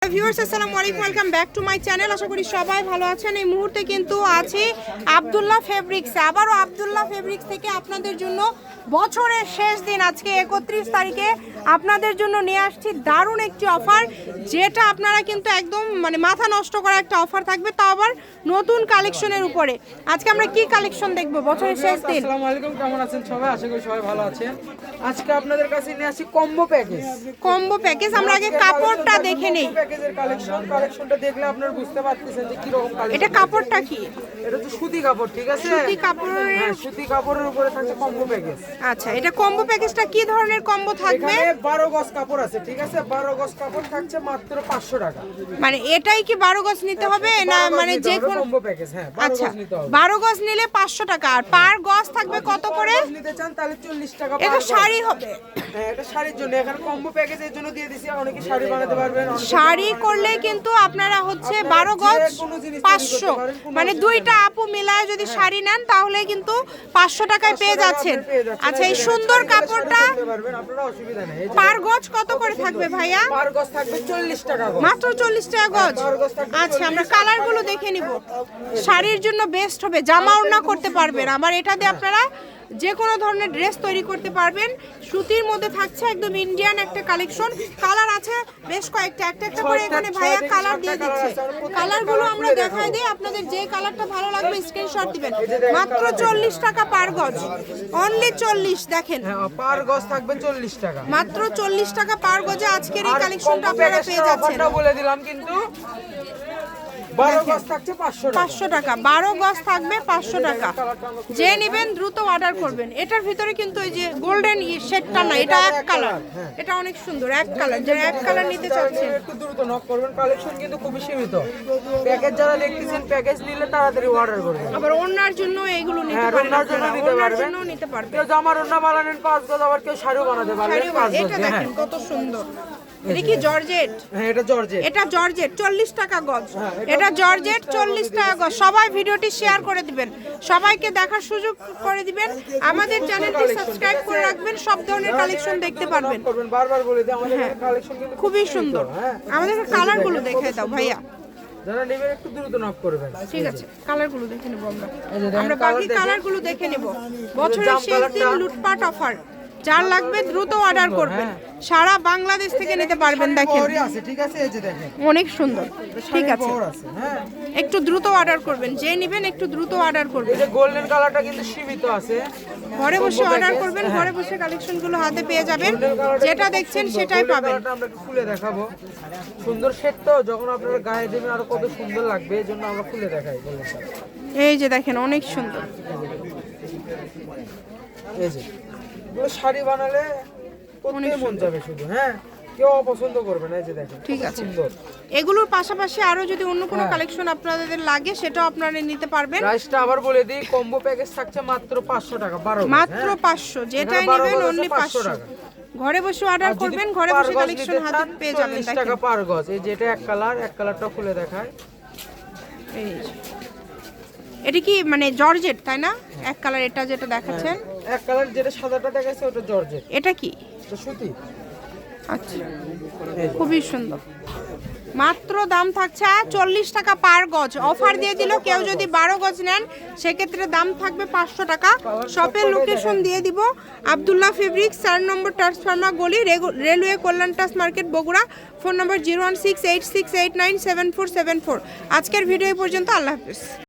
Viewers আসসালামু আলাইকুম, welcome back to my channel. আশা করি সবাই ভালো আছেন। এই মুহূর্তে কিন্তু আছি আব্দুল্লাহ ফেব্রিক্স। আবারও আব্দুল্লাহ ফেব্রিক্স থেকে আপনাদের জন্য বছরের শেষ দিন আজকে 31 তারিখে আপনাদের জন্য নিয়ে আসছি দারুণ একটি অফার, যেটা আপনারা কিন্তু একদম মাথা নষ্ট করা একটা অফার থাকবে, তাও আবার নতুন কালেকশনের উপরে। আজকে আমরা কি কালেকশন দেখব বছরের শেষ দিন? আসসালামু আলাইকুম, কেমন আছেন সবাই? আশা করি সবাই ভালো আছেন। আজকে আপনাদের কাছে নিয়ে আসি কম্বো প্যাকেজ। কম্বো প্যাকেজ আমরা আগে কাপড়টা দেখে নেই। প্যাকেজের কালেকশনটা দেখলে আপনারা বুঝতে পারতেছেন যে কি রকম কালেকশন। এটা কাপড়টা কি? এটা তো সুতি কাপড়, ঠিক আছে? সুতি কাপড়ের, হ্যাঁ, সুতি কাপড়ের উপরে থাকছে কম্বো প্যাকেজ। আচ্ছা, এটা কম্বো প্যাকেজটা কি ধরনের কম্বো থাকবে? এখানে 12 গজ কাপড় আছে, ঠিক আছে? 12 গজ কাপড় থাকছে মাত্র 500 টাকা। মানে এটাই কি 12 গজ নিতে হবে না যে কোন কম্বো প্যাকেজ? হ্যাঁ, 12 আচ্ছা, গজ নিতে হবে। 12 গজ নিলে 500 টাকা। আর পার গজ থাকবে কত করে? নিতে চান তাহলে 40 টাকা। এটা শাড়ি হবে? হ্যাঁ, এটা শাড়ির জন্য। এখানে কম্বো প্যাকেজের জন্য দিয়ে দিছি, অনেকে শাড়ি বানাতে পারবেন। শাড়ি করলে কিন্তু আপনারা হচ্ছে 12 গজ 500, মানে দুইটা আপু মিলায় যদি শাড়ি নেন তাহলে কিন্তু 500 টাকায় পেয়ে যাচ্ছেন। আচ্ছা, এই সুন্দর কাপড়টা আপনারা অসুবিধা নেই। পার গজ কত করে থাকবে ভাইয়া? পার গজ থাকবে 40 টাকা গজ। মাত্র 40 টাকা গজ। আচ্ছা, আমরা কালারগুলো দেখে নিব। শাড়ির জন্য বেস্ট হবে, জামা ওড়না করতে পারবেন। আবার এটা দিয়ে আপনারা যে কোনো ধরনের ড্রেস তৈরি করতে পারবেন। সুতির মধ্যে থাকছে একদম ইন্ডিয়ান একটা কালেকশন। কালার আছে বেশ কয়েকটা, একটা একটা করে এখানে ভাইয়া কালার দিয়ে দিচ্ছে। কালারগুলো আমরা দেখাই দিই, আপনাদের যে কালারটা ভালো লাগবে স্ক্রিনশট দিবেন। মাত্র 40 টাকা পার গজ, অনলি 40। দেখেন, হ্যাঁ, পার গজ থাকবে 40 টাকা। মাত্র 40 টাকা পার গজে আজকের এই কালেকশনটা আপনারা পেয়ে যাচ্ছেন। বলে দিলাম কিন্তু 12 গজ থাকছে 500 টাকা। 12 গজ থাকবে 500 টাকা। যে নেবেন দ্রুত অর্ডার করবেন। এটার ভিতরে কিন্তু এই যে গোল্ডেন শেডটা না, এটা এক কালার। এটা অনেক সুন্দর, এক কালার। যারা এক কালার নিতে চাচ্ছেন একটু দ্রুত নক করবেন, কালেকশন কিন্তু খুবই সীমিত। প্যাকেজ যারা দেখতেছেন, প্যাকেজ নিলে তাড়াতাড়ি অর্ডার করবেন। আবার ওড়নার জন্য এগুলো নিতে পারেন, ওড়নার জন্য নিতে পারবেন। নিতে পারবেন। কেউ জামার ওড়না বানাবেন 5 গজ, আবার কেউ শাড়িও বানাতে পারবেন 5 গজ। এটা দেখেন কত সুন্দর। এটা কি জর্জেট? হ্যাঁ, এটা জর্জেট। এটা জর্জেট, 40 টাকা গজ। এটা জর্জেট, 40 টাকা গজ। সবাই ভিডিওটি শেয়ার করে দিবেন, সবাইকে দেখার সুযোগ করে দিবেন। আমাদের চ্যানেলটি সাবস্ক্রাইব করে রাখবেন, সব ধরনের কালেকশন দেখতে পারবেন। বারবার বলে দিই, আমাদের কালেকশন কিন্তু খুবই সুন্দর। আমাদের কালারগুলো দেখে দাও ভাইয়া। যারা নেবেন একটু দ্রুত নক করবেন। ঠিক আছে, কালারগুলো দেখে নেব আমরা বাকি কালারগুলো দেখে নেব। বছরের শেষ দিন লুটপাট অফার, যার লাগবে দ্রুত অর্ডার করবেন। সারা বাংলাদেশ থেকে নিতে পারবেন। দেখেন ঠিক আছে, এই যে দেখেন অনেক সুন্দর। ঠিক আছে, হ্যাঁ, একটু দ্রুত অর্ডার করবেন। যে নেবেন একটু দ্রুত অর্ডার করবেন। এই যে গোল্ডেন কালারটা কিন্তু সীমিত আছে। ঘরে বসে অর্ডার করবেন, ঘরে বসে কালেকশনগুলো হাতে পেয়ে যাবেন। যেটা দেখছেন সেটাই পাবেন। আমরা খুলে দেখাবো। সুন্দর সেট তো, যখন আপনারা গায়ে দেবেন আরো কত সুন্দর লাগবে, এজন্য আমরা খুলে দেখাই। এই যে দেখেন অনেক সুন্দর। এই যে শাড়ি বানালে অনেক মন যাবে শুধু। হ্যাঁ, কেউ অপছন্দ করবে না। এই যে দেখেন ঠিক আছে, সুন্দর। এগুলোর পাশাপাশি আরো যদি অন্য কোনো কালেকশন আপনাদের লাগে সেটাও আপনারা নিতে পারবেন। প্রাইসটা আবার বলে দিই, কম্বো প্যাকেজ থাকছে মাত্র 500 টাকা। 12 মাত্র 500, যেটাই নেবেন অনলি 500। ঘরে বসে অর্ডার করবেন, ঘরে বসে কালেকশন হাতে পেয়ে যাবেন। 40 টাকা পার গজ। এই যেটা এক কালার, এক কালারটা খুলে দেখায়। এই এটা কি জর্জেট তাই না? এক কালার এটা যেটা দেখাচ্ছেন, এক কালার যেটা সাদাটা দেখাচ্ছে ওটা জর্জেট। এটা কি? এটা সুতি। আচ্ছা, খুবই সুন্দর। মাত্র দাম থাকছে 40 টাকা পার গজ। অফার দিয়ে দিল, কেউ যদি 12 গজ নেন সেক্ষেত্রে দাম থাকবে 500 টাকা। শপের লোকেশন দিয়ে দিব, আব্দুল্লাহ ফেব্রিক্স, 4 নম্বর ট্রান্সফার্মার গলি, railway Kalyan trust market, Bogura. Phone number 01686897474। আজকের ভিডিও পর্যন্ত। আল্লাহ হাফেজ।